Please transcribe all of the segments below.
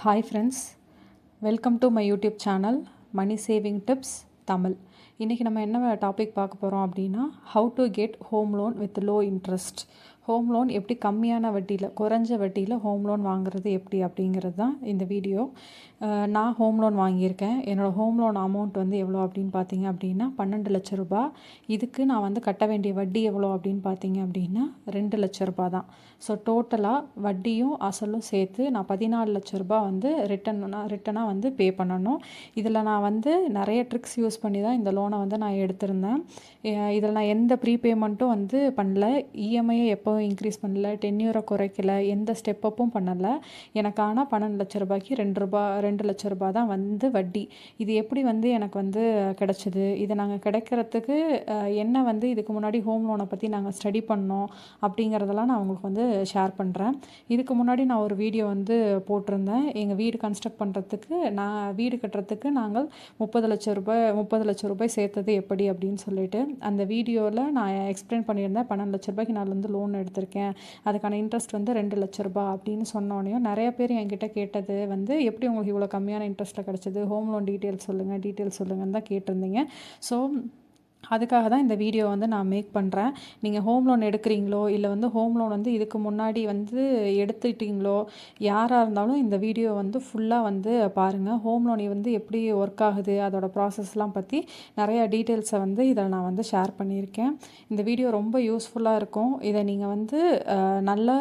Hi friends, welcome to my YouTube channel Money Saving Tips Tamil. இன்றைக்கி நம்ம என்ன topic பார்க்க போகிறோம் அப்படின்னா how to get home loan with low interest. Home loan எப்படி கம்மியான வட்டியில் குறைஞ்ச வட்டியில் ஹோம் லோன் வாங்குறது எப்படி அப்படிங்கிறது தான் இந்த வீடியோ. நான் ஹோம் லோன் வாங்கியிருக்கேன். என்னோடய ஹோம் லோன் அமௌண்ட் வந்து எவ்வளோ அப்படின்னு பார்த்தீங்க அப்படின்னா 12 லட்ச ரூபா. இதுக்கு நான் வந்து கட்ட வேண்டிய வட்டி எவ்வளோ அப்படின்னு பார்த்தீங்க அப்படின்னா 2 லட்ச ரூபா தான். டோட்டலாக வட்டியும் அசலும் சேர்த்து நான் 14 லட்ச ரூபா வந்து ரிட்டனாக வந்து பே பண்ணணும். இதில் நான் வந்து நிறைய ட்ரிக்ஸ் யூஸ் பண்ணி தான் இந்த லோனை வந்து நான் எடுத்திருந்தேன். இதில் நான் எந்த ப்ரீபேமெண்ட்டும் வந்து பண்ணல, இஎம்ஐயை எப்போவும் இன்க்ரீஸ் பண்ணல, டென்யூரை குறைக்கல, எந்த ஸ்டெப்பப்பும் பண்ணலை. எனக்கான 12 லட்ச ரூபாய்க்கு 2 லட்ச ரூபா தான் வந்து வட்டி. இது எப்படி வந்து எனக்கு வந்து கிடச்சிது, இது நாங்கள் கிடைக்கிறதுக்கு என்ன வந்து இதுக்கு முன்னாடி ஹோம் லோனை பற்றி நாங்கள் ஸ்டடி பண்ணோம் அப்படிங்கிறதெல்லாம் நான் உங்களுக்கு வந்து ஷேர் பண்ணுறேன். இதுக்கு முன்னாடி நான் ஒரு வீடியோ வந்து போட்டிருந்தேன். எங்கள் வீடு கன்ஸ்ட்ரக்ட் பண்ணுறதுக்கு வீடு கட்டுறதுக்கு நாங்கள் 30 லட்ச ரூபாய் சேர்த்தது எப்படி அப்படின்னு சொல்லிட்டு அந்த வீடியோவில் நான் எக்ஸ்பிளைன் பண்ணியிருந்தேன். 12 லட்ச ரூபாய்க்கு நான் வந்து லோன் எடுத்திருக்கேன், அதுக்கான இன்ட்ரெஸ்ட் வந்து 2 லட்ச ரூபாய் அப்படின்னு சொன்னோடனையும் நிறைய பேர் என்கிட்ட கேட்டது வந்து எப்படி உங்களுக்கு இவ்வளோ கம்மியான இன்ட்ரெஸ்ட்டில் கிடச்சிது, ஹோம் லோன் டீட்டெயில்ஸ் சொல்லுங்கன்னு தான் கேட்டிருந்தீங்க. ஸோ அதுக்காக தான் இந்த வீடியோ வந்து நான் மேக் பண்ணுறேன். நீங்கள் ஹோம் லோன் எடுக்கிறீங்களோ இல்லை வந்து ஹோம் லோன் வந்து இதுக்கு முன்னாடி வந்து எடுத்துக்கிட்டீங்களோ யாராக இருந்தாலும் இந்த வீடியோ வந்து ஃபுல்லாக வந்து பாருங்கள். ஹோம் லோன் வந்து எப்படி ஒர்க் ஆகுது, அதோட ப்ராசஸ்லாம் பற்றி நிறையா டீட்டெயில்ஸை வந்து இதில் நான் வந்து ஷேர் பண்ணியிருக்கேன். இந்த வீடியோ ரொம்ப யூஸ்ஃபுல்லாக இருக்கும். இதை நீங்கள் வந்து நல்லா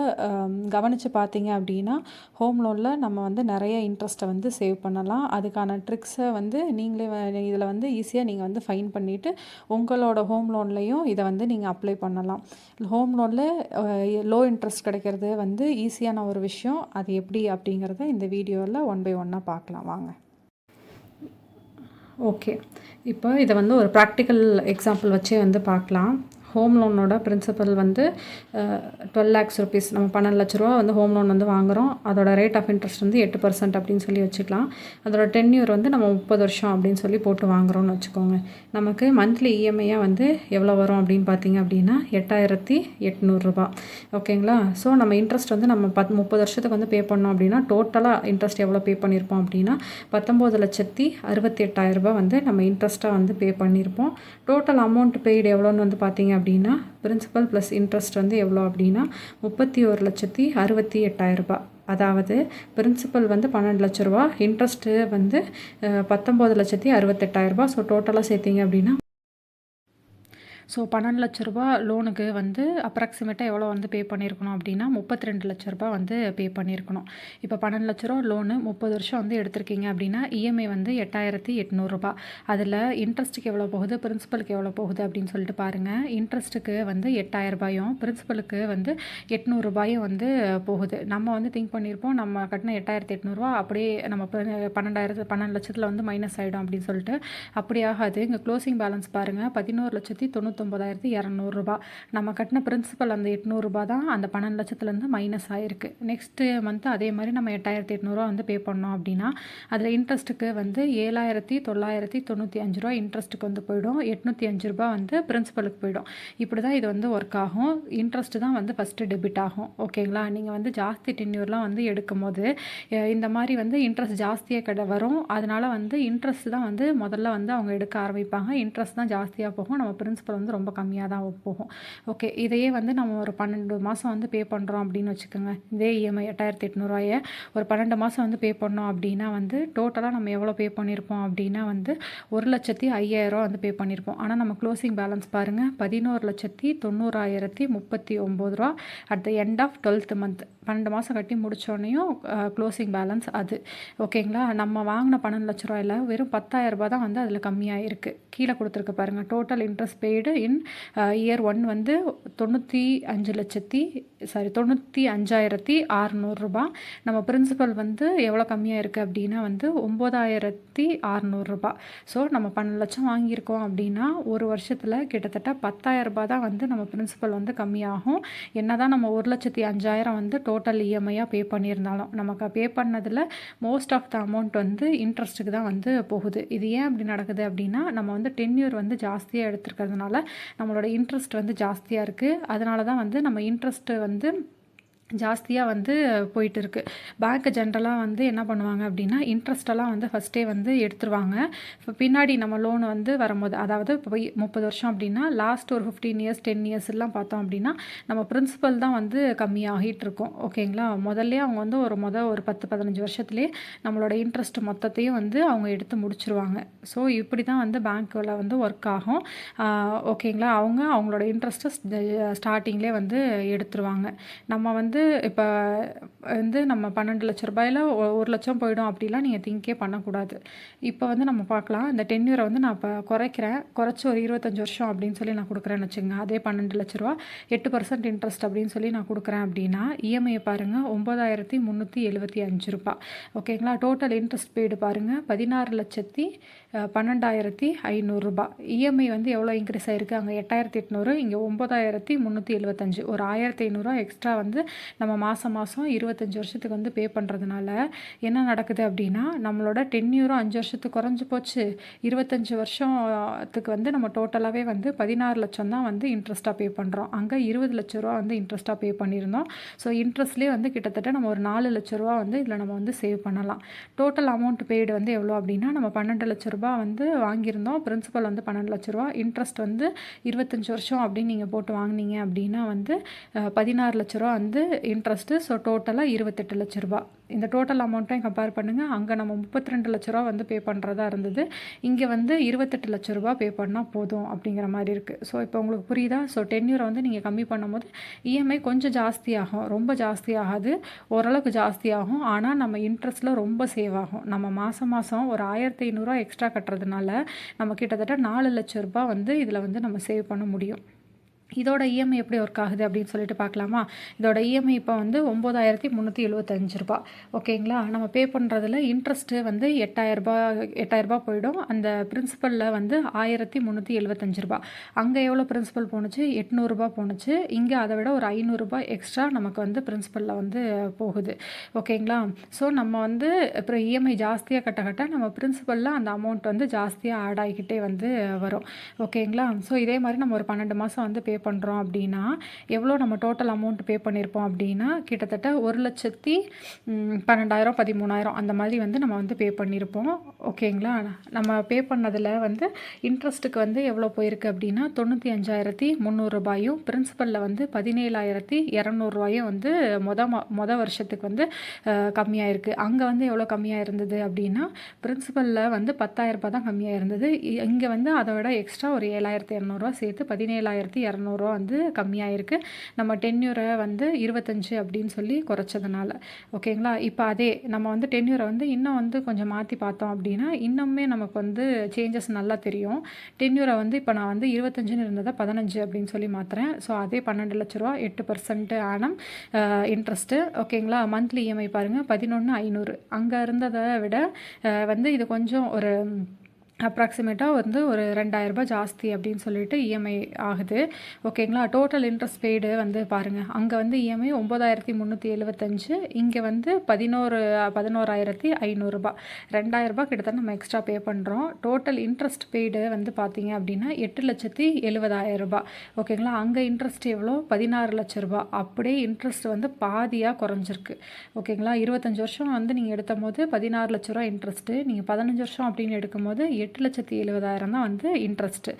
கவனித்து பார்த்தீங்க அப்படின்னா ஹோம் லோனில் நம்ம வந்து நிறைய இன்ட்ரெஸ்ட்டை வந்து சேவ் பண்ணலாம். அதுக்கான ட்ரிக்ஸை வந்து நீங்களே இதில் வந்து ஈஸியாக நீங்கள் வந்து ஃபைன் பண்ணிவிட்டு உங்களோட ஹோம் லோன்லையும் இதை வந்து நீங்கள் அப்ளை பண்ணலாம். ஹோம் லோனில் லோ இன்ட்ரெஸ்ட் கிடைக்கிறது வந்து ஈஸியான ஒரு விஷயம். அது எப்படி அப்படிங்கிறத இந்த வீடியோவில் 1 by 1 பார்க்கலாம் வாங்க. ஓகே, இப்போ இதை வந்து ஒரு ப்ராக்டிக்கல் எக்ஸாம்பிள் வச்சே வந்து பார்க்கலாம். ஹோம் லோனோட பிரின்சிபல் வந்து 12 lakhs rupees. நம்ம 12 லட்ச ரூபா வந்து ஹோம் லோன் வந்து வாங்குகிறோம். அதோட ரேட் ஆஃப் இன்ட்ரெஸ்ட் வந்து 8% அப்படின்னு சொல்லி வச்சுக்கலாம். அதோட டென்யூர் வந்து நம்ம 30 வருஷம் அப்படின்னு சொல்லி போட்டு வாங்குகிறோம்னு வச்சுக்கோங்க. நமக்கு மந்த்லி இஎம்ஐயாக வந்து எவ்வளோ வரும் அப்படின்னு பார்த்தீங்க அப்படின்னா 8800 ரூபா. ஓகேங்களா? ஸோ நம்ம இன்ட்ரெஸ்ட் வந்து நம்ம 30 வருஷத்துக்கு வந்து பே பண்ணோம் அப்படின்னா டோட்டலாக இன்ட்ரெஸ்ட் எவ்வளோ பே பண்ணியிருப்போம் அப்படின்னா 19,68,000 ரூபா வந்து நம்ம இன்ட்ரெஸ்ட்டாக வந்து பே பண்ணியிருப்போம். டோட்டல் அமௌண்ட் பெய்டு எவ்வளோன்னு வந்து பார்த்தீங்க அப்படின்னா பிரின்சிபல் ப்ளஸ் இன்ட்ரெஸ்ட் வந்து எவ்வளோ அப்படின்னா 31,68,000 ரூபா. அதாவது பிரின்சிபல் வந்து 12 லட்ச ரூபா, இன்ட்ரெஸ்ட்டு வந்து 19,68,000 ரூபா. ஸோ டோட்டலாக சேர்த்திங்க அப்படின்னா 12 லட்ச ரூபா லோனுக்கு வந்து அப்ராக்சிமேட்டாக எவ்வளோ வந்து பே பண்ணியிருக்கணும் அப்படின்னா 32 லட்ச ரூபா வந்து பே பண்ணியிருக்கணும். இப்போ 12 லட்ச ரூபா லோனு 30 வருஷம் வந்து எடுத்திருக்கீங்க அப்படின்னா இஎம்ஐ வந்து 8,800 ரூபா. அதில் இன்ட்ரெஸ்ட்டுக்கு எவ்வளோ போகுது, பிரின்சிபலுக்கு எவ்வளோ போகுது அப்படின்னு சொல்லிட்டு பாருங்கள். இன்ட்ரெஸ்ட்டுக்கு வந்து 8,000 ரூபாயும் பிரின்சிபலுக்கு வந்து 800 ரூபாயும் வந்து போகுது. நம்ம வந்து திங்க் பண்ணியிருப்போம் நம்ம கட்டின 8,800 ரூபா அப்படியே நம்ம 12 லட்சத்தில் வந்து மைனஸ் ஆகிடும் அப்படின்னு சொல்லிட்டு. அப்படி ஆகாது. இங்கே க்ளோசிங் பேலன்ஸ் பாருங்கள், 11,99,200 ரூபா. நம்ம கட்டின பிரின்சிபல் அந்த 800 ரூபா தான் அந்த 12 லட்சத்துலேருந்து மைனஸ் ஆகிருக்கு. நெக்ஸ்ட்டு மந்த்து அதே மாதிரி நம்ம 8,800 ரூபா வந்து பே பண்ணோம் அப்படின்னா அதில் இன்ட்ரெஸ்ட்டுக்கு வந்து 7,995 ரூபா இன்ட்ரெஸ்ட்டுக்கு வந்து போயிடும். 805 ரூபா வந்து பிரின்சிபலுக்கு போயிடும். இப்படி தான் இது வந்து ஒர்க் ஆகும். இன்ட்ரெஸ்ட்டு தான் வந்து ஃபஸ்ட்டு டெபிட் ஆகும். ஓகேங்களா? நீங்கள் வந்து ஜாஸ்தி டென்யூர்லாம் வந்து எடுக்கும் போது இந்த மாதிரி வந்து இன்ட்ரெஸ்ட் ஜாஸ்தியாக வரும். அதனால் வந்து இன்ட்ரெஸ்ட் தான் வந்து முதல்ல வந்து அவங்க எடுக்க ஆரம்பிப்பாங்க. இன்ட்ரெஸ்ட் தான் ஜாஸ்தியாக போகும், நம்ம பிரின்சிபல் வந்து ரொம்ப கம்மியாக தான் போகும். ஓகே, இதையே வந்து நம்ம ஒரு 12 மாதம் வந்து பே பண்ணுறோம் அப்படின்னு வச்சுக்கோங்க. இதே இஎம்ஐ 8,800 ரூபாயை ஒரு 12 மாதம் வந்து பே பண்ணோம் அப்படின்னா வந்து டோட்டலாக நம்ம எவ்வளோ பே பண்ணியிருப்போம் அப்படின்னா வந்து 1,05,000 ரூபா வந்து பே பண்ணியிருப்போம். ஆனால் நம்ம க்ளோசிங் பேலன்ஸ் பாருங்கள் 11,90,039 ரூபா at the end of 12th month. 12 மாதம் கட்டி முடித்தோடனையும் க்ளோசிங் பேலன்ஸ் அது. ஓகேங்களா? நம்ம வாங்கின 12 லட்ச ரூபாயில் வெறும் 10,000 ரூபா தான் வந்து அதில் கம்மியாக இருக்குது. கீழே கொடுத்துருக்கு பாருங்கள். Total interest paid in year 1 வந்து 95,600 ரூபா. நம்ம பிரின்சிபல் வந்து எவ்வளோ கம்மியாக இருக்குது அப்படின்னா வந்து 9,600 ரூபா. ஸோ நம்ம 12 லட்சம் வாங்கியிருக்கோம் அப்படின்னா ஒரு வருஷத்தில் கிட்டத்தட்ட 10,000 ரூபா தான் வந்து நம்ம பிரின்சிபல் வந்து கம்மியாகும். என்ன தான் நம்ம 1,05,000 வந்து டோட்டல் இஎம்ஐயாக பே பண்ணியிருந்தாலும் நமக்கு பே பண்ணதில் மோஸ்ட் ஆஃப் த அமௌண்ட் வந்து இன்ட்ரெஸ்ட்டுக்கு தான் வந்து போகுது. இது ஏன் அப்படி நடக்குது அப்படின்னா நம்ம வந்து டென்யூர் வந்து ஜாஸ்தியாக எடுத்துருக்கிறதுனால நம்மளோட இன்ட்ரெஸ்ட் வந்து ஜாஸ்தியாக இருக்குது. அதனால தான் வந்து நம்ம இன்ட்ரெஸ்ட்டு வந்து ஜாஸ்தியாக வந்து போயிட்டு இருக்கு. பேங்க் ஜென்ரலாக வந்து என்ன பண்ணுவாங்க அப்படின்னா, இன்ட்ரெஸ்ட்டெல்லாம் வந்து ஃபஸ்ட்டே வந்து எடுத்துருவாங்க. இப்போ பின்னாடி நம்ம லோன் வந்து வரும்போது, அதாவது இப்போ 30 வருஷம் அப்படின்னா, லாஸ்ட் ஒரு 15 இயர்ஸ் 10 இயர்ஸ்லாம் பார்த்தோம் அப்படின்னா, நம்ம பிரின்சிபல் தான் வந்து கம்மியாகிட்டு இருக்கும். ஓகேங்களா? முதல்லே அவங்க வந்து ஒரு 10 15 வருஷத்துலேயே நம்மளோட இன்ட்ரெஸ்ட் மொத்தத்தையும் வந்து அவங்க எடுத்து முடிச்சுருவாங்க. ஸோ இப்படி தான் வந்து பேங்க்கில் வந்து ஒர்க் ஆகும். ஓகேங்களா? அவங்களோட இன்ட்ரெஸ்ட்டை ஸ்டார்டிங்லேயே வந்து எடுத்துருவாங்க. நம்ம வந்து இப்போ வந்து நம்ம 12 லட்ச ரூபாயில் 1 லட்சம் போயிடும் அப்படிலாம் நீங்கள் திங்கே பண்ணக்கூடாது. இப்போ வந்து நம்ம பார்க்கலாம், இந்த டென்யூரை வந்து நான் இப்போ குறைச்சி ஒரு 25 வருஷம் அப்படின்னு சொல்லி நான் கொடுக்குறேன்னு வச்சுங்க. அதே 12 லட்ச ரூபா 8% இன்ட்ரெஸ்ட் அப்படின்னு சொல்லி நான் கொடுக்குறேன் அப்படின்னா, இஎம்ஐயை பாருங்கள் 9375 ரூபா. ஓகேங்களா? டோட்டல் இன்ட்ரெஸ்ட் பெய்டு பாருங்கள் 16,12,500 ரூபா. இஎம்ஐ வந்து எவ்வளோ இன்க்ரீஸ் ஆகிருக்கு, அங்கே 8,800, இங்கே 9,375, ஒரு 1,500 எக்ஸ்ட்ரா வந்து நம்ம மாதம் 25 வருஷத்துக்கு வந்து பே பண்ணுறதுனால என்ன நடக்குது அப்படின்னா, நம்மளோட டென்யூரும் 5 வருஷத்துக்கு குறைஞ்சி போச்சு. 25 வருஷத்துக்கு வந்து நம்ம டோட்டலாகவே வந்து 16 லட்சம் தான் வந்து இன்ட்ரெஸ்ட்டாக பே பண்ணுறோம். அங்கே 20 லட்ச ரூபா வந்து இன்ட்ரெஸ்ட்டாக பே பண்ணியிருந்தோம். ஸோ இன்ட்ரெஸ்ட்லேயே வந்து கிட்டத்தட்ட நம்ம ஒரு 4 லட்ச ரூபா வந்து இதில் நம்ம வந்து சேவ் பண்ணலாம். டோட்டல் அமௌண்ட் பெய்டு வந்து எவ்வளோ அப்படின்னா, நம்ம 12 லட்ச ரூபா வந்து வாங்கியிருந்தோம். பிரின்சிபல் வந்து 12 லட்ச ரூபா, இன்ட்ரெஸ்ட் வந்து 25 வருஷம் அப்படின்னு நீங்கள் போட்டு வாங்கினீங்க அப்படின்னா வந்து 16 லட்ச ரூபா வந்து இன்ட்ரெஸ்ட்டு. ஸோ டோட்டலாக 28 லட்ச ரூபா. இந்த டோட்டல் அமௌண்ட்டையும் கம்பேர் பண்ணுங்கள். அங்கே நம்ம 32 லட்ச ரூபா வந்து பே பண்ணுறதா இருந்தது. இங்கே வந்து 28 லட்ச ரூபா பே பண்ணால் போதும் அப்படிங்கிற மாதிரி இருக்குது. ஸோ இப்போ உங்களுக்கு புரியுதா? ஸோ டென்யூரை வந்து நீங்கள் கம்மி பண்ணும்போது இஎம்ஐ கொஞ்சம் ஜாஸ்தியாகும். ரொம்ப ஜாஸ்தியாகாது, ஓரளவுக்கு ஜாஸ்தியாகும். ஆனால் நம்ம இன்ட்ரெஸ்ட்டில் ரொம்ப சேவ் ஆகும். நம்ம மாதம் ஒரு 1,500 எக்ஸ்ட்ரா கட்டுறதுனால நம்ம கிட்டத்தட்ட 4 லட்ச ரூபா வந்து இதில் வந்து நம்ம சேவ் பண்ண முடியும். இதோட இஎம்ஐ எப்படி ஒர்க் ஆகுது அப்படின்னு சொல்லிட்டு பார்க்கலாமா? இதோட இஎம்ஐ இப்போ வந்து 9,375 ரூபா. ஓகேங்களா? நம்ம பே பண்ணுறதுல இன்ட்ரெஸ்ட்டு வந்து 8,000 போயிடும். அந்த பிரின்சிபலில் வந்து 1,375 ரூபா. அங்கே எவ்வளோ பிரின்சிபல் போணுச்சு? 800 போணுச்சு. இங்கே அதை விட ஒரு 500 எக்ஸ்ட்ரா நமக்கு வந்து பிரின்சிபலில் வந்து போகுது. ஓகேங்களா? ஸோ நம்ம வந்து அப்புறம் இஎம்ஐ ஜாஸ்தியாக கட்ட நம்ம பிரின்சிபலில் அந்த அமௌண்ட் வந்து ஜாஸ்தியாக ஆட் ஆகிக்கிட்டே வந்து வரும். ஓகேங்களா? ஸோ இதே மாதிரி நம்ம ஒரு 12 மாதம் வந்து பே பண்ணுறோம் அப்படின்னா எவ்வளோ நம்ம டோட்டல் அமௌண்ட் பே பண்ணியிருப்போம் அப்படின்னா கிட்டத்தட்ட 1,12,000 13,000 அந்த மாதிரி வந்து நம்ம வந்து பே பண்ணியிருப்போம். ஓகேங்களா? நம்ம பே பண்ணதில் வந்து இன்ட்ரெஸ்ட்டுக்கு வந்து எவ்வளோ போயிருக்கு அப்படின்னா 95,300 ரூபாயும், பிரின்சிபலில் வந்து 17,200 ரூபாயும் வந்து மொத வருஷத்துக்கு வந்து கம்மியாக இருக்குது. அங்கே வந்து எவ்வளோ கம்மியாக இருந்தது அப்படின்னா, பிரின்சிபலில் வந்து 10,000 ரூபாய் தான் கம்மியாக இருந்தது. இங்கே வந்து அதை விட எக்ஸ்ட்ரா ஒரு 7,200 சேர்த்து 17,200 வந்து கம்மியாக இருக்குது. நம்ம டென்யூரை வந்து 25 அப்படின்னு சொல்லி குறைச்சதுனால. ஓகேங்களா? இப்போ அதே நம்ம வந்து டென்யூரை வந்து இன்னும் வந்து கொஞ்சம் மாற்றி பார்த்தோம் அப்படின்னா இன்னுமே நமக்கு வந்து சேஞ்சஸ் நல்லா தெரியும். டென்யூரை வந்து இப்போ நான் வந்து 25ன்னு இருந்ததை 15 அப்படின்னு சொல்லி மாற்றுறேன். ஸோ அதே 12 லட்ச ரூபா 8% ஆனம் இன்ட்ரெஸ்ட்டு. ஓகேங்களா? மந்த்லி இஎம்ஐ பாருங்கள் 11,500. அங்கே இருந்ததை விட வந்து இது கொஞ்சம் ஒரு அப்ராக்சிமேட்டாக வந்து ஒரு 2,000 ரூபாய் ஜாஸ்தி அப்படின்னு சொல்லிட்டு இஎம்ஐ ஆகுது. ஓகேங்களா? டோட்டல் இன்ட்ரெஸ்ட் பெய்டு வந்து பாருங்கள், அங்கே வந்து இஎம்ஐ 9,375, இங்கே வந்து 11,500 ரூபாய், 2,000 ரூபாய் கிட்டத்தட்ட நம்ம எக்ஸ்ட்ரா பே பண்ணுறோம். டோட்டல் இன்ட்ரெஸ்ட் பெய்டு வந்து பார்த்தீங்க அப்படின்னா 8,70,000 ரூபாய். ஓகேங்களா? அங்கே இன்ட்ரெஸ்ட் எவ்வளோ? 16 லட்ச ரூபாய். அப்படியே இன்ட்ரெஸ்ட் வந்து பாதியாக குறைஞ்சிருக்கு. ஓகேங்களா? 25 வருஷம் வந்து நீங்கள் எடுத்த போது 16 லட்ச ரூபா இன்ட்ரெஸ்ட்டு, நீங்கள் 15 வருஷம் அப்படின்னு எடுக்கும்போது 8,70,000 தான் வந்து இன்ட்ரெஸ்ட்டு.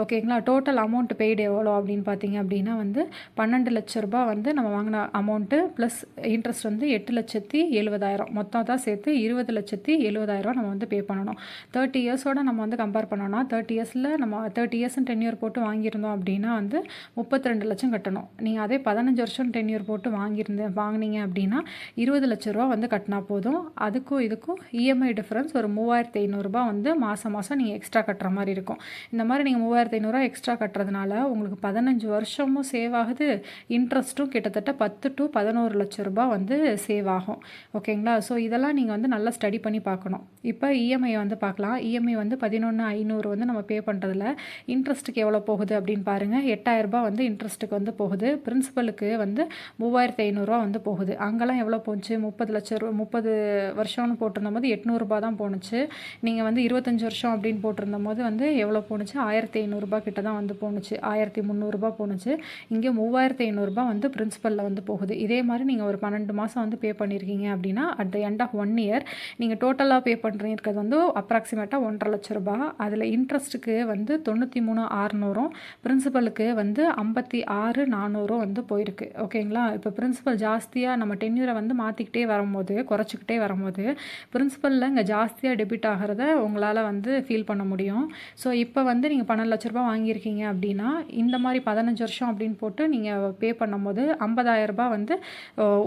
ஓகேங்களா? டோட்டல் அமௌண்ட் பெய்டு எவ்வளோ அப்படின்னு பார்த்தீங்க அப்படின்னா வந்து 12 லட்ச ரூபா வந்து நம்ம வாங்கின அமௌண்ட்டு ப்ளஸ் இன்ட்ரெஸ்ட் வந்து 8,70,000 மொத்தம் தான் சேர்த்து 20,70,000 நம்ம வந்து பே பண்ணணும். 30 இயர்ஸோட நம்ம வந்து கம்பேர் பண்ணோம்னா 30 இயர்ஸில் நம்ம 30 இயர்ஸ் டென்யூர் போட்டு வாங்கியிருந்தோம் அப்படின்னா வந்து 32 லட்சம் கட்டணும். நீங்கள் அதே 15 வருஷம் டென்யூர் போட்டு வாங்கினீங்க அப்படின்னா 20 லட்ச ரூபா வந்து கட்டினா போதும். அதுக்கும் இதுக்கும் இஎம்ஐ டிஃப்ரென்ஸ் ஒரு 3,500 வந்து மாதம் நீங்கள் எக்ஸ்ட்ரா கட்டுற மாதிரி இருக்கும். இந்த மாதிரி நீங்கள் 3,500 எக்ஸ்ட்ரா கட்டுறதுனால உங்களுக்கு 15 வருஷமும் சேவ் ஆகுது, இன்ட்ரெஸ்ட்டும் கிட்டத்தட்ட 10 to 11 லட்ச ரூபாய் வந்து சேவ் ஆகும். ஓகேங்களா? ஸோ இதெல்லாம் நீங்கள் வந்து நல்லா ஸ்டடி பண்ணி பார்க்கணும். இப்போ இஎம்ஐ வந்து பார்க்கலாம். இஎம்ஐ வந்து 11,500 வந்து நம்ம பே பண்ணுறதுல இன்ட்ரெஸ்ட்டுக்கு எவ்வளோ போகுது அப்படின்னு பாருங்கள். 8,000 ரூபாய் வந்து இன்ட்ரெஸ்ட்டுக்கு வந்து போகுது. பிரின்சிபலுக்கு வந்து 3,500 வந்து போகுது. அங்கெல்லாம் எவ்வளோ போச்சு? 30 லட்ச ரூபா 30 வருஷம்னு போட்டிருந்த போது 800 ரூபாய் தான் போணுச்சு. நீங்கள் வந்து 25 வருஷம் வருஷம் அப்படின்னு போட்டிருந்த போது வந்து எவ்வளோ போணுச்சு, 1500 கிட்ட தான் வந்து போணுச்சு, 1300 போணுச்சு. இங்கே 3500 வந்து பிரின்சிபலில் வந்து போகுது. இதே மாதிரி நீங்கள் ஒரு 12 மாதம் வந்து பே பண்ணியிருக்கீங்க அப்படின்னா at the end of 1 year நீங்கள் டோட்டலாக பே பண்ணுறது வந்து அப்ராக்சிமேட்டாக 1,50,000 ரூபா. அதில் இன்ட்ரெஸ்ட்டுக்கு வந்து 93,600, பிரின்சிபலுக்கு வந்து 56,400 வந்து போயிருக்கு. ஓகேங்களா? இப்போ பிரின்சிபல் ஜாஸ்தியாக நம்ம டென்யூரை வந்து மாற்றிக்கிட்டே வரும்போது, குறைச்சிக்கிட்டே வரும்போது பிரின்சிபலில் இங்கே ஜாஸ்தியாக டெபிட் ஆகிறத உங்களால் வந்து ஃபீல் பண்ண முடியும். ஸோ இப்போ வந்து நீங்கள் 12,00,000 ரூபா வாங்கியிருக்கீங்க அப்படின்னா இந்த மாதிரி 15 வருஷம் அப்படின்னு போட்டு நீங்கள் பே பண்ணும்போது 50,000 ரூபா வந்து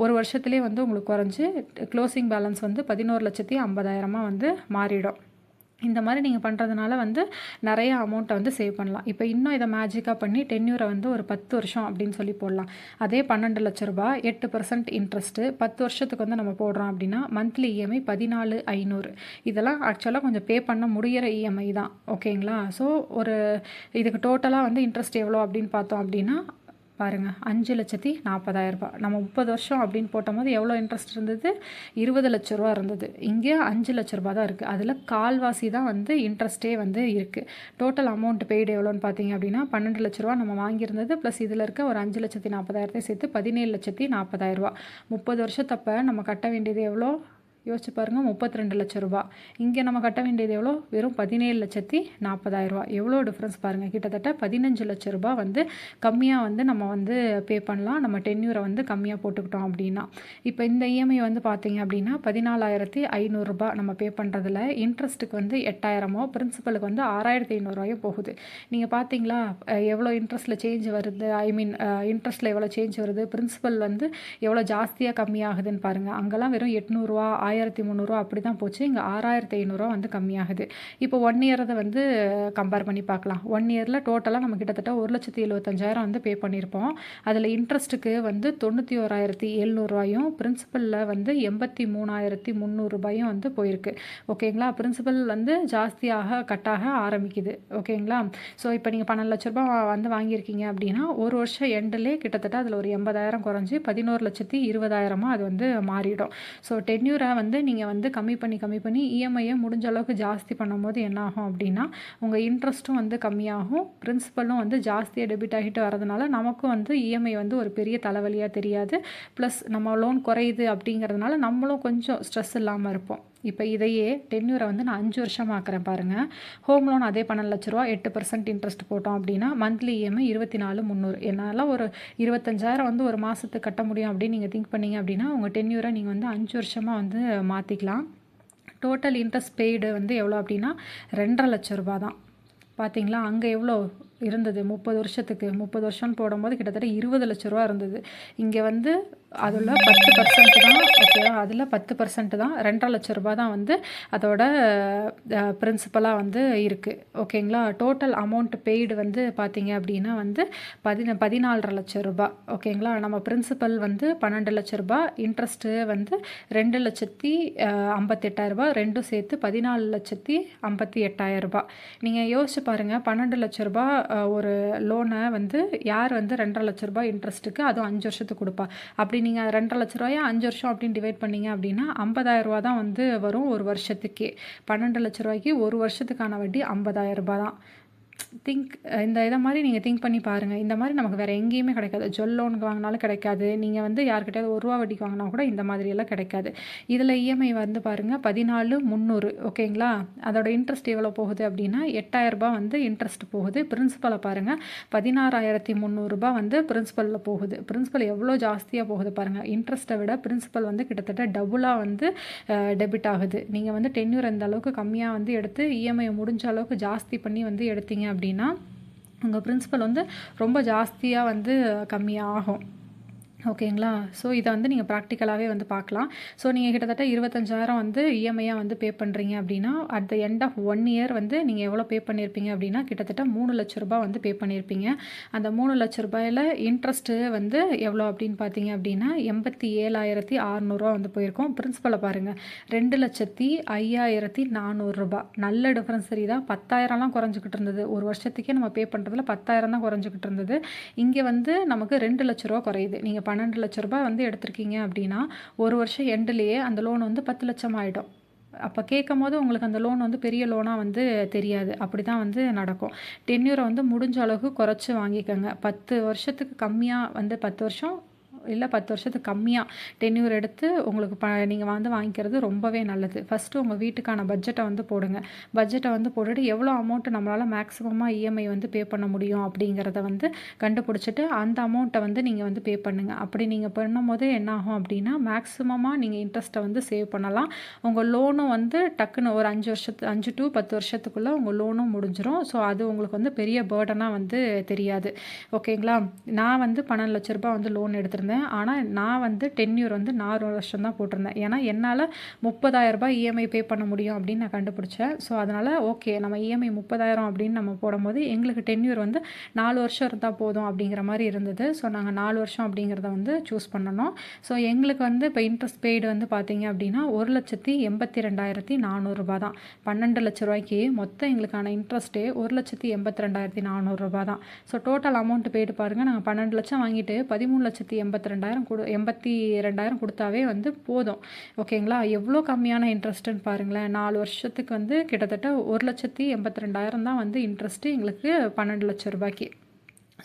ஒரு வருஷத்துலேயே வந்து உங்களுக்கு குறைஞ்சி க்ளோசிங் பேலன்ஸ் வந்து 11,50,000 வந்து மாறிடும். இந்த மாதிரி நீங்கள் பண்ணுறதுனால வந்து நிறைய அமௌண்ட்டை வந்து சேவ் பண்ணலாம். இப்போ இன்னும் இதை மேஜிக்காக பண்ணி டென்யூரை வந்து ஒரு 10 வருஷம் அப்படின்னு சொல்லி போடலாம். அதே 12,00,000 ரூபா 8% இன்ட்ரெஸ்ட்டு 10 வருஷத்துக்கு வந்து நம்ம போடுறோம் அப்படின்னா மந்த்லி இஎம்ஐ 14,500. இதெல்லாம் ஆக்சுவலாக கொஞ்சம் பே பண்ண முடிகிற இஎம்ஐ தான். ஓகேங்களா? ஸோ ஒரு இதுக்கு டோட்டலாக வந்து இன்ட்ரெஸ்ட் எவ்வளோ அப்படின்னு பார்த்தோம் அப்படின்னா பாருங்கள், 5,40,000 ரூபா. நம்ம 30 வருஷம் அப்படின்னு போட்டபோது எவ்வளோ இன்ட்ரெஸ்ட் இருந்தது, 20,00,000 ரூபா இருந்தது. இங்கே 5,00,000 ரூபா தான் இருக்குது. அதில் கால்வாசி தான் வந்து இன்ட்ரெஸ்ட்டே வந்து இருக்குது. டோட்டல் அமௌண்ட் பெய்டு எவ்வளோன்னு பார்த்தீங்க அப்படின்னா 12,00,000 ரூபா நம்ம வாங்கியிருந்தது ப்ளஸ் இதில் இருக்க ஒரு 5,40,000 சேர்த்து 17,40,000 ரூபா. 30 வருஷத்தப்போ நம்ம கட்ட வேண்டியது எவ்வளோ யோசிச்சு பாருங்கள், 32,00,000 ரூபா. இங்கே நம்ம கட்ட வேண்டியது எவ்வளோ, வெறும் 17,40,000 ரூபா. எவ்வளோ டிஃப்ரென்ஸ் பாருங்கள். கிட்டத்தட்ட 15,00,000 ரூபா வந்து கம்மியாக வந்து நம்ம வந்து பே பண்ணலாம், நம்ம டென்யூரை வந்து கம்மியாக போட்டுக்கிட்டோம் அப்படின்னா. இப்போ இந்த இஎம்ஐ வந்து பார்த்தீங்க அப்படின்னா 14,500 ரூபா நம்ம பே பண்ணுறதுல இன்ட்ரெஸ்ட்டுக்கு வந்து 8,000, பிரின்சிபலுக்கு வந்து 6,500 போகுது. நீங்கள் பார்த்தீங்களா எவ்வளோ இன்ட்ரெஸ்ட்டில் சேஞ்ச் வருது, இன்ட்ரெஸ்ட்டில் எவ்வளோ சேஞ்ச் வருது, பிரின்சிபல் வந்து எவ்வளோ ஜாஸ்தியாக கம்மியாகுதுன்னு பாருங்கள். அங்கெல்லாம் வெறும் 800 1,300 அப்படி தான் போச்சு. இங்கே 6,500 வந்து கம்மியாகுது. இப்போ 1 இயரை வந்து கம்பேர் பண்ணி பார்க்கலாம். 1 இயரில் டோட்டலாக நம்ம கிட்டத்தட்ட 1,75,000 வந்து பே பண்ணியிருப்போம். அதில் இன்ட்ரெஸ்ட்டுக்கு வந்து 91,700 பிரின்சிபலில் வந்து 83,300 வந்து போயிருக்கு. ஓகேங்களா? பிரின்சிபல் வந்து ஜாஸ்தியாக கட்டாக ஆரம்பிக்குது. ஓகேங்களா? ஸோ இப்போ நீங்கள் 12,00,000 ரூபா வந்து வாங்கியிருக்கீங்க அப்படின்னா ஒரு வருஷம் எண்டிலே கிட்டத்தட்ட அதில் ஒரு 80,000 குறைஞ்சி 11,20,000 அது வந்து மாறிடும். ஸோ டென்யூரை வந்து நீங்கள் வந்து கம்மி பண்ணி இஎம்ஐயை முடிஞ்ச அளவுக்கு ஜாஸ்தி பண்ணும்போது என்ன ஆகும் அப்படின்னா உங்கள் இன்ட்ரெஸ்ட்டும் வந்து கம்மியாகும், பிரின்சிபலும் வந்து ஜாஸ்தியாக டெபிட் ஆகிட்டு வரதுனால நமக்கும் வந்து இஎம்ஐ வந்து ஒரு பெரிய தலைவலியாக தெரியாது. ப்ளஸ் நம்ம லோன் குறையுது அப்படிங்கிறதுனால நம்மளும் கொஞ்சம் ஸ்ட்ரெஸ் இல்லாமல் இருப்போம். இப்போ இதையே டென்யூரை வந்து நான் 5 வருஷமாக ஆக்குறேன் பாருங்கள். ஹோம் லோன் அதே 12,00,000 ரூபா 8% இன்ட்ரெஸ்ட் போட்டோம் அப்படின்னா மந்த்லி இஎம்ஐ 24,300. என்னால் ஒரு 25,000 வந்து ஒரு மாதத்துக்கு கட்ட முடியும் அப்படின்னு நீங்கள் திங்க் பண்ணீங்க அப்படின்னா உங்கள் டென்யூரை நீங்கள் வந்து 5 வருஷமாக வந்து மாற்றிக்கலாம். டோட்டல் இன்ட்ரெஸ்ட் பெய்டு வந்து எவ்வளோ அப்படின்னா 2,50,000 ரூபா தான். பார்த்தீங்களா? அங்கே எவ்வளோ இருந்தது 30 வருஷத்துக்கு, 30 வருஷம்னு போடும்போது கிட்டத்தட்ட 20,00,000 ரூபா இருந்தது. இங்கே வந்து அதில் 10% தான். ஓகேவா? அதில் 10% தான் 2,50,000 ரூபா தான் வந்து அதோட பிரின்சிபலாக வந்து இருக்குது. ஓகேங்களா? டோட்டல் அமௌண்ட் பெய்டு வந்து பார்த்தீங்க அப்படின்னா வந்து 14,50,000 ரூபா. ஓகேங்களா? நம்ம பிரின்சிபல் வந்து 12,00,000 ரூபா, இன்ட்ரெஸ்ட்டு வந்து 2,58,000 ரூபா, ரெண்டும் சேர்த்து 14,58,000 ரூபா. நீங்கள் யோசிச்சு பாருங்கள், 12,00,000 ரூபா ஒரு லோனை வந்து யார் வந்து 2,50,000 ரூபா இன்ட்ரெஸ்ட்டுக்கு அதுவும் 5 வருஷத்துக்கு கொடுப்பா? அப்படி நீங்கள் 2,50,000 ரூபாயை 5 வருஷம் அப்படின்னு டிவைட் பண்ணிங்க அப்படின்னா 50,000 ரூபா தான் வந்து வரும் ஒரு வருஷத்துக்கே. 12,00,000 ரூபாய்க்கு ஒரு வருஷத்துக்கான வட்டி 50,000 ரூபா தான். இந்த இதை மாதிரி நீங்கள் திங்க் பண்ணி பாருங்கள். இந்த மாதிரி நமக்கு வேறு எங்கேயுமே கிடைக்காது. ஜுவல் லோனுக்கு வாங்கினாலும் கிடைக்காது, நீங்கள் வந்து யார்கிட்டயாவது 1 ரூபா வட்டிக்கு வாங்கினா கூட இந்த மாதிரியெல்லாம் கிடைக்காது. இதில் இஎம்ஐ வந்து பாருங்கள் 14,300. ஓகேங்களா? அதோட இன்ட்ரெஸ்ட் எவ்வளோ போகுது அப்படின்னா 8,000 ரூபா வந்து இன்ட்ரெஸ்ட் போகுது. பிரின்சிபலை பாருங்கள் 16,300 ரூபா வந்து பிரின்சிபலில் போகுது. பிரின்சிபல் எவ்வளோ ஜாஸ்தியாக போகுது பாருங்கள். இன்ட்ரெஸ்ட்டை விட பிரின்சிபல் வந்து கிட்டத்தட்ட டபுளாக வந்து டெபிட் ஆகுது. நீங்கள் வந்து டென்யூர் இந்த அளவுக்கு கம்மியாக வந்து எடுத்து இஎம்ஐ முடிஞ்ச அளவுக்கு ஜாஸ்தி பண்ணி வந்து எடுத்தீங்க அப்படின்னா உங்கள் பிரின்சிபல் வந்து ரொம்ப ஜாஸ்தியாக வந்து கம்மியாகும். ஓகேங்களா? ஸோ இதை வந்து நீங்கள் ப்ராக்டிக்கலாகவே வந்து பார்க்கலாம். ஸோ நீங்கள் கிட்டத்தட்ட 25,000 வந்து இஎம்ஐயாக வந்து பே பண்ணுறீங்க அப்படின்னா at the end of 1 year வந்து நீங்கள் எவ்வளோ பே பண்ணியிருப்பீங்க அப்படின்னா கிட்டத்தட்ட 3,00,000 ரூபா வந்து பே பண்ணியிருப்பீங்க. அந்த 3,00,000 ரூபாயில் இன்ட்ரெஸ்ட்டு வந்து எவ்வளோ அப்படின்னு பார்த்தீங்க அப்படின்னா 87,600 ரூபா வந்து போயிருக்கும். பிரின்சிபலை பாருங்கள் 2,05,400 ரூபா. நல்ல டிஃப்ரென்ஸ் தெரியுதா? 10,000லாம் குறைஞ்சிக்கிட்டு இருந்தது. ஒரு வருஷத்துக்கே நம்ம பே பண்ணுறதுல 10,000 தான் குறைஞ்சிக்கிட்டு இருந்தது. இங்கே வந்து நமக்கு 2,00,000 ரூபா குறையுது. நீங்கள் 12,00,000 ரூபாய் வந்து எடுத்திருக்கீங்க அப்படின்னா ஒரு வருஷம் எண்டுலேயே அந்த லோன் வந்து 10 லட்சம் ஆகிடும். அப்போ கேட்கும்போது உங்களுக்கு அந்த லோன் வந்து பெரிய லோனாக வந்து தெரியாது. அப்படி தான் வந்து நடக்கும். டென்யூரை வந்து முடிஞ்ச அளவுக்கு குறைச்சி வாங்கிக்கோங்க. 10 வருஷத்துக்கு கம்மியாக வந்து 10 வருஷம் இல்லை 10 வருஷத்துக்கு கம்மியாக டென்யூர் எடுத்து உங்களுக்கு நீங்கள் வந்து வாங்கிக்கிறது ரொம்பவே நல்லது. ஃபஸ்ட்டு உங்கள் வீட்டுக்கான பட்ஜெட்டை வந்து போடுங்க. பட்ஜெட்டை வந்து போட்டுட்டு எவ்வளோ அமௌண்ட்டு நம்மளால் மேக்ஸிமமாக இஎம்ஐ வந்து பே பண்ண முடியும் அப்படிங்கிறத வந்து கண்டுபிடிச்சிட்டு அந்த அமௌண்ட்டை வந்து நீங்கள் வந்து பே பண்ணுங்கள். அப்படி நீங்கள் பண்ணும்போது என்ன ஆகும் அப்படின்னா மேக்ஸிமமாக நீங்கள் இன்ட்ரெஸ்ட்டை வந்து சேவ் பண்ணலாம். உங்கள் லோனும் வந்து டக்குன்னு ஒரு 5 to 10 வருஷத்துக்குள்ளே உங்கள் லோனும் முடிஞ்சிடும். ஸோ அது உங்களுக்கு வந்து பெரிய பேர்டனாக வந்து தெரியாது. ஓகேங்களா? நான் வந்து 12 லட்ச ரூபாய் வந்து லோன் எடுத்திருந்தேன். ஆனால் நான் வந்து டென்யூர் வந்து 4 வருஷம் தான் போட்டிருந்தேன். ஏன்னா என்னால் 30,000 ரூபாய் இஎம்ஐ பே பண்ண முடியும் அப்படின்னு நான் கண்டுபிடிச்சேன். ஸோ அதனால் ஓகே நம்ம இஎம்ஐ 30,000 அப்படின்னு நம்ம போடும்போது எங்களுக்கு டென்யூர் வந்து 4 வருஷம் இருந்தால் போதும் அப்படிங்கிற மாதிரி இருந்தது. ஸோ நாங்கள் 4 வருஷம் அப்படிங்கிறத வந்து சூஸ் பண்ணணும். ஸோ எங்களுக்கு வந்து இப்போ இன்ட்ரெஸ்ட் பெய்டு வந்து பார்த்தீங்க அப்படின்னா 1,82,400 ரூபா தான். 12 லட்ச ரூபாய்க்கு மொத்தம் எங்களுக்கான இன்ட்ரெஸ்ட்டே 1,82,400 தான். ஸோ டோட்டல் அமௌண்ட் பெய்டு பாருங்கள். நாங்கள் 12 லட்சம் வாங்கிட்டு 13,82,000 கொடுத்தாவே வந்து போதும். ஓகேங்களா? எவ்வளோ கம்மியான இன்ட்ரெஸ்ட்டுன்னு பாருங்களேன். 4 வருஷத்துக்கு வந்து கிட்டத்தட்ட 1,82,000 தான் வந்து இன்ட்ரெஸ்ட்டு எங்களுக்கு 12 லட்ச ரூபாய்க்கு.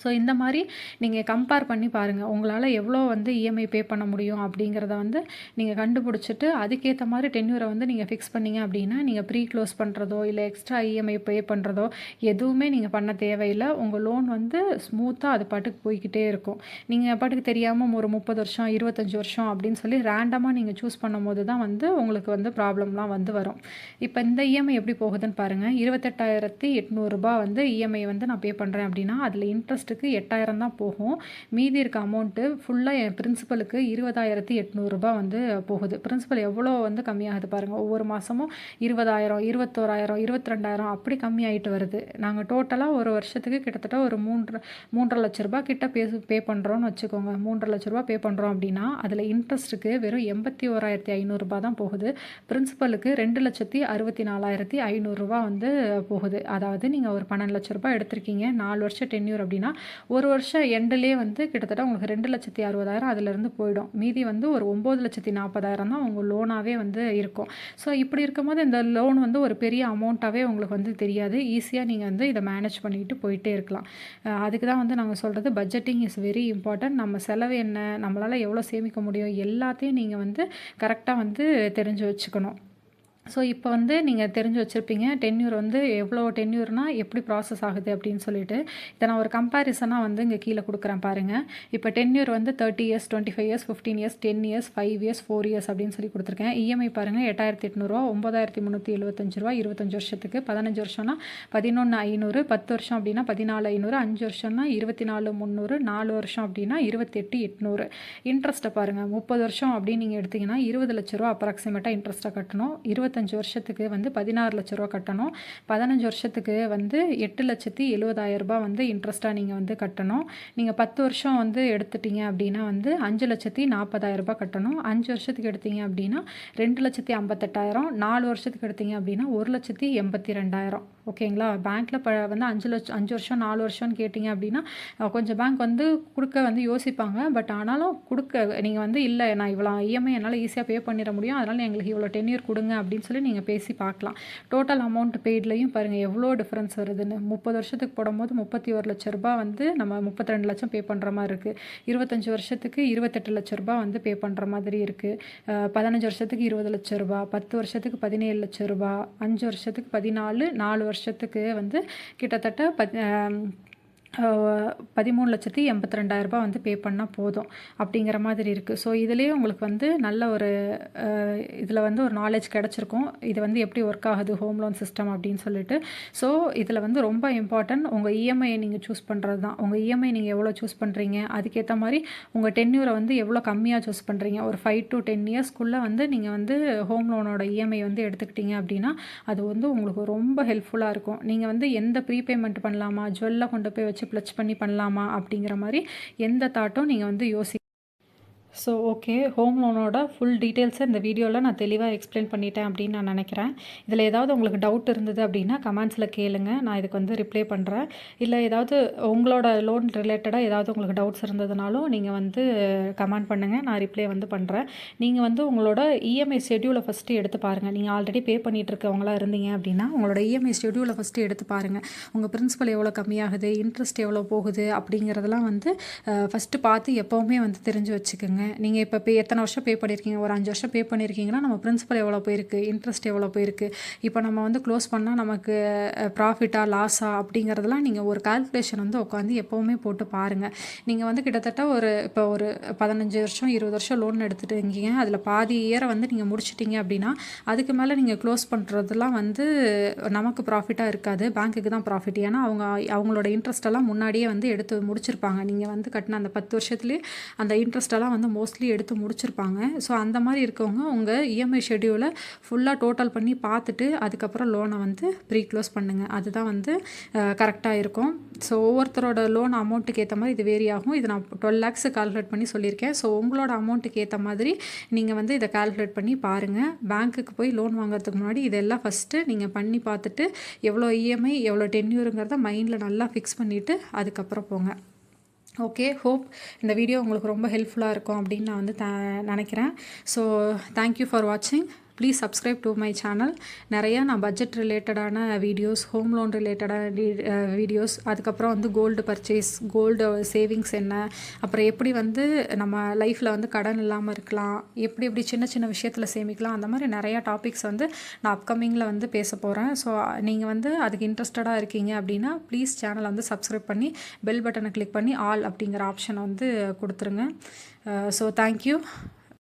ஸோ இந்த மாதிரி நீங்கள் கம்பேர் பண்ணி பாருங்கள். உங்களால் எவ்வளோ வந்து இஎம்ஐ பே பண்ண முடியும் அப்படிங்கிறத வந்து நீங்கள் கண்டுபிடிச்சிட்டு அதுக்கேற்ற மாதிரி டென்யூரை வந்து நீங்கள் ஃபிக்ஸ் பண்ணிங்க அப்படின்னா நீங்கள் ப்ரீ க்ளோஸ் பண்ணுறதோ இல்லை எக்ஸ்ட்ரா இஎம்ஐ பே பண்ணுறதோ எதுவுமே நீங்கள் பண்ண தேவையில்லை. உங்கள் லோன் வந்து ஸ்மூத்தாக அது பாட்டுக்கு போய்கிட்டே இருக்கும். நீங்கள் பாட்டுக்கு தெரியாமல் ஒரு 30 வருஷம் 25 வருஷம் அப்படின்னு சொல்லி ரேண்டமாக நீங்கள் சூஸ் பண்ணும்போது தான் வந்து உங்களுக்கு வந்து ப்ராப்ளம்லாம் வந்து வரும். இப்போ இந்த இஎம்ஐ எப்படி போகுதுன்னு பாருங்கள். 28,800 ரூபாய் வந்து இஎம்ஐ வந்து நான் பே பண்ணுறேன் அப்படின்னா அதில் இன்ட்ரெஸ்ட்டுக்கு 8,000 தான் போகும். மீதி இருக்க அமௌண்ட்டு ஃபுல்லாக என் பிரின்சிபலுக்கு 20,800 ரூபாய் வந்து போகுது. பிரின்சிபல் எவ்வளோ வந்து கம்மியாகுது பாருங்கள். ஒவ்வொரு மாதமும் 20,000 21,000 22,000 அப்படி கம்மியாகிட்டு வருது. நாங்கள் டோட்டலாக ஒரு வருஷத்துக்கு கிட்டத்தட்ட ஒரு 3.5 லட்ச ரூபாய் கிட்ட பே பண்ணுறோன்னு வச்சுக்கோங்க. 3.5 லட்ச ரூபாய் பே பண்ணுறோம் அப்படின்னா அதில் இன்ட்ரெஸ்ட்டுக்கு வெறும் 81,500 ரூபாய் தான் போகுது. பிரின்சிபலுக்கு 2,64,500 ரூபாய் வந்து போகுது. அதாவது நீங்கள் ஒரு 12 லட்ச ரூபாய் எடுத்திருக்கீங்க 4 வருஷம் டென்யூர் அப்படின்னா ஒரு வருஷம் எண்டுலேயே வந்து கிட்டத்தட்ட உங்களுக்கு 2,60,000 அதிலிருந்து போயிடும். மீதி வந்து ஒரு 9,40,000 தான் உங்கள் லோனாகவே வந்து இருக்கும். ஸோ இப்படி இருக்கும்போது இந்த லோன் வந்து ஒரு பெரிய அமௌண்ட்டாகவே உங்களுக்கு வந்து தெரியாது. ஈஸியாக நீங்கள் வந்து இதை மேனேஜ் பண்ணிட்டு போயிட்டே இருக்கலாம். அதுக்கு தான் வந்து நாங்கள் சொல்கிறது பட்ஜெட்டிங் இஸ் வெரி இம்பார்ட்டன்ட். நம்ம செலவு என்ன, நம்மளால் எவ்வளோ சேமிக்க முடியும் எல்லாத்தையும் நீங்கள் வந்து கரெக்டாக வந்து தெரிஞ்சு வச்சுக்கணும். ஸோ இப்போ வந்து நீங்கள் தெரிஞ்சு வச்சுருப்பீங்க டென்யூர் வந்து எவ்வளோ டென்யூர்னால் எப்படி ப்ராசஸ் ஆகுது அப்படின்னு சொல்லிட்டு. இதை நான் ஒரு கம்பேரிசனாக வந்து இங்கே கீழே கொடுக்குறேன் பாருங்கள். இப்போ டென்யூர் வந்து 30 years 25 years 15 years 10 years 5 years 4 years அப்படின்னு சொல்லி கொடுத்துருக்கேன். இஎம்ஐ பாருங்கள் 8,800 ரூபா 9,375 ரூபா 25 வருஷத்துக்கு. 15 வருஷம்னா 11,500 10 வருஷம் அப்படின்னா 14,500 5 வருஷம்னா 24,300 4 வருஷம் அப்படின்னா 28,800. இன்ட்ரெஸ்ட்டை பாருங்கள் 30 வருஷம் அப்படின்னு நீங்கள் எடுத்திங்கன்னா 20 லட்ச ரூபா அப்ராக்சிமேட்டாக இன்ட்ரெஸ்ட்டாக கட்டணும். 25 வருஷத்துக்கு வந்து 16 லட்ச ரூபா கட்டணும். 15 வருஷத்துக்கு வந்து 8,70,000 ரூபாய் வந்து இன்ட்ரெஸ்ட்டாக நீங்கள் வந்து கட்டணும். நீங்கள் 10 வருஷம் வந்து எடுத்துட்டீங்க அப்படின்னா வந்து 5,40,000 ரூபாய் கட்டணும். 5 வருஷத்துக்கு எடுத்தீங்க அப்படின்னா 2,58,000. 4 வருஷத்துக்கு எடுத்தீங்க அப்படின்னா 1,82,000. ஓகேங்களா? பேங்க்கில் வந்து 5 வருஷம் 4 வருஷம்னு கேட்டிங்க அப்படின்னா கொஞ்சம் பேங்க் வந்து கொடுக்க வந்து யோசிப்பாங்க. பட் ஆனாலும் நீங்கள் வந்து இல்லை நான் இவ்வளோ இஎம்ஐ என்னால் ஈஸியாக பே பண்ணிட முடியும், அதனால் எங்களுக்கு இவ்வளோ டென்யூர் கொடுங்க அப்படின்னு சொல்லி நீங்கள் பேசி பார்க்கலாம். டோட்டல் அமௌண்ட் பெய்ட்லையும் பாருங்கள் எவ்வளோ டிஃப்ரென்ஸ் வருதுன்னு. 30 வருஷத்துக்கு போடும்போது 31 லட்ச ரூபாய் வந்து நம்ம 32 லட்சம் பே பண்ணுற மாதிரி இருக்குது. 25 வருஷத்துக்கு 28 லட்ச ரூபாய் வந்து பே பண்ணுற மாதிரி இருக்குது. 15 வருஷத்துக்கு 20 லட்ச ரூபாய், 10 வருஷத்துக்கு 17 லட்ச ரூபாய், 5 வருஷத்துக்கு 14, 4 வருஷத்துக்கு வந்து கிட்டத்தட்ட 13,82,000 ரூபாய் வந்து பே பண்ணால் போதும் அப்படிங்கிற மாதிரி இருக்குது. ஸோ இதுலேயே உங்களுக்கு வந்து நல்ல ஒரு இதில் வந்து ஒரு நாலேஜ் கிடச்சிருக்கும். இது வந்து எப்படி ஒர்க் ஆகுது ஹோம் லோன் சிஸ்டம் அப்படின்னு சொல்லிட்டு. ஸோ இதில் வந்து ரொம்ப இம்பார்ட்டன்ட் உங்கள் இஎம்ஐ நீங்கள் சூஸ் பண்ணுறது தான். உங்கள் இஎம்ஐ நீங்கள் எவ்வளோ சூஸ் பண்ணுறீங்க, அதுக்கேற்ற மாதிரி உங்கள் டென்யூரை வந்து எவ்வளோ கம்மியாக சூஸ் பண்ணுறீங்க. ஒரு 5 to 10 yearsக்குள்ளே வந்து நீங்கள் வந்து ஹோம் லோனோட இஎம்ஐ வந்து எடுத்துக்கிட்டீங்க அப்படின்னா அது வந்து உங்களுக்கு ரொம்ப ஹெல்ப்ஃபுல்லாக இருக்கும். நீங்கள் வந்து எந்த ப்ரீபேமெண்ட் பண்ணலாமா, ஜுவல்ல கொண்டு போய் வச்சு ப்ளச் பண்ணி பண்ணலாமா அப்படிங்கிற மாதிரி எந்த தாட்டும் நீங்கள் வந்து ஸோ ஓகே, ஹோம் லோனோட ஃபுல் டீட்டெயில்ஸை இந்த வீடியோவில் நான் தெளிவாக எக்ஸ்பிளைன் பண்ணிட்டேன் அப்படின்னு நான் நினைக்கிறேன். இதில் ஏதாவது உங்களுக்கு டவுட் இருந்தது அப்படின்னா கமெண்ட்ஸில் கேளுங்க, நான் இதுக்கு வந்து ரிப்ளை பண்ணுறேன். இல்லை ஏதாவது உங்களோட லோன் ரிலேட்டடாக ஏதாவது உங்களுக்கு டவுட்ஸ் இருந்ததுனாலும் நீங்கள் வந்து கமெண்ட் பண்ணுங்கள், நான் ரிப்ளை வந்து பண்ணுறேன். நீங்கள் வந்து உங்களோட இஎம்ஐ ஷெட்யூலை ஃபஸ்ட்டு எடுத்து பாருங்கள். நீங்கள் ஆல்ரெடி பே பண்ணிகிட்டு இருக்கவங்களா இருந்தீங்க அப்படின்னா உங்களோட இஎம்ஐ ஷெட்யூலை ஃபஸ்ட்டு எடுத்து பாருங்கள். உங்கள் பிரின்சிபல் எவ்வளோ கம்மியாகுது, இன்ட்ரெஸ்ட் எவ்வளோ போகுது அப்படிங்கிறதெல்லாம் வந்து ஃபஸ்ட்டு பார்த்து எப்போவுமே வந்து தெரிஞ்சு வச்சுக்கோங்க. நீங்கள் இப்போ எத்தனை வருஷம் பே பண்ணியிருக்கீங்க, ஒரு 5 வருஷம் பே பண்ணியிருக்கீங்கன்னா நம்ம பிரின்சிபல் எவ்வளோ போயிருக்கு, இன்ட்ரெஸ்ட் எவ்வளோ போயிருக்கு, இப்போ நம்ம வந்து க்ளோஸ் பண்ணால் நமக்கு ப்ராஃபிட்டா லாஸா அப்படிங்கிறதெல்லாம் நீங்கள் ஒரு கால்குலேஷன் வந்து உட்காந்து எப்போவுமே போட்டு பாருங்கள். நீங்கள் வந்து கிட்டத்தட்ட இப்போ ஒரு 15 வருஷம் 20 வருஷம் லோன் எடுத்துகிட்டு இருக்கீங்க, அதில் பாதி இயரை வந்து நீங்கள் முடிச்சிட்டிங்க அப்படின்னா அதுக்கு மேலே நீங்கள் க்ளோஸ் பண்ணுறதுலாம் வந்து நமக்கு ப்ராஃபிட்டாக இருக்காது, பேங்க்குக்கு தான் ப்ராஃபிட். ஏன்னா அவங்களோட இன்ட்ரெஸ்ட்டெல்லாம் முன்னாடியே வந்து எடுத்து முடிச்சிருப்பாங்க. நீங்கள் வந்து கட்டின அந்த 10 வருஷத்துலேயே அந்த இன்ட்ரெஸ்ட்டெல்லாம் வந்து மோஸ்ட்லி எடுத்து முடிச்சிருப்பாங்க. ஸோ அந்த மாதிரி இருக்கவங்க உங்கள் இஎம்ஐ ஷெட்யூலை ஃபுல்லாக டோட்டல் பண்ணி பார்த்துட்டு அதுக்கப்புறம் லோனை வந்து ப்ரீ க்ளோஸ் பண்ணுங்கள். அதுதான் வந்து கரெக்டாக இருக்கும். ஸோ ஒவ்வொருத்தரோட லோன் அமௌண்ட்டுக்கு ஏற்ற மாதிரி இது வேரி ஆகும். இது நான் 12 lakhs கால்குலேட் பண்ணி சொல்லியிருக்கேன். ஸோ உங்களோட அமௌண்ட்டுக்கு ஏற்ற மாதிரி நீங்கள் வந்து இதை கால்குலேட் பண்ணி பாருங்கள். பேங்க்குக்கு போய் லோன் வாங்குறதுக்கு முன்னாடி இதெல்லாம் ஃபஸ்ட்டு நீங்கள் பண்ணி பார்த்துட்டு எவ்வளோ இஎம்ஐ எவ்வளோ டென்யூருங்கிறத மைண்டில் நல்லா ஃபிக்ஸ் பண்ணிவிட்டு அதுக்கப்புறம் போங்க. ஓகே, ஹோப் இந்த வீடியோ உங்களுக்கு ரொம்ப ஹெல்ப்ஃபுல்லாக இருக்கும் அப்படின்னு நான் வந்து நினைக்கிறேன். ஸோ தேங்க்யூ ஃபார் வாட்சிங். Please subscribe to my channel. நிறையா நான் பட்ஜெட் ரிலேட்டடான வீடியோஸ், ஹோம் லோன் ரிலேட்டடான வீடியோஸ், அதுக்கப்புறம் வந்து கோல்டு பர்ச்சேஸ், கோல்டு சேவிங்ஸ் என்ன, அப்புறம் எப்படி வந்து நம்ம லைஃப்பில் வந்து கடன் இல்லாமல் இருக்கலாம், எப்படி எப்படி சின்ன சின்ன விஷயத்தில் சேமிக்கலாம், அந்த மாதிரி நிறையா டாபிக்ஸ் வந்து நான் அப்கமிங்கில் வந்து பேச போகிறேன். ஸோ நீங்கள் வந்து அதுக்கு இன்ட்ரெஸ்டடாக இருக்கீங்க அப்படின்னா ப்ளீஸ் சேனலை வந்து சப்ஸ்கிரைப் பண்ணி பெல் பட்டனை கிளிக் பண்ணி ஆல் அப்படிங்கிற ஆப்ஷனை வந்து கொடுத்துருங்க. So thank you.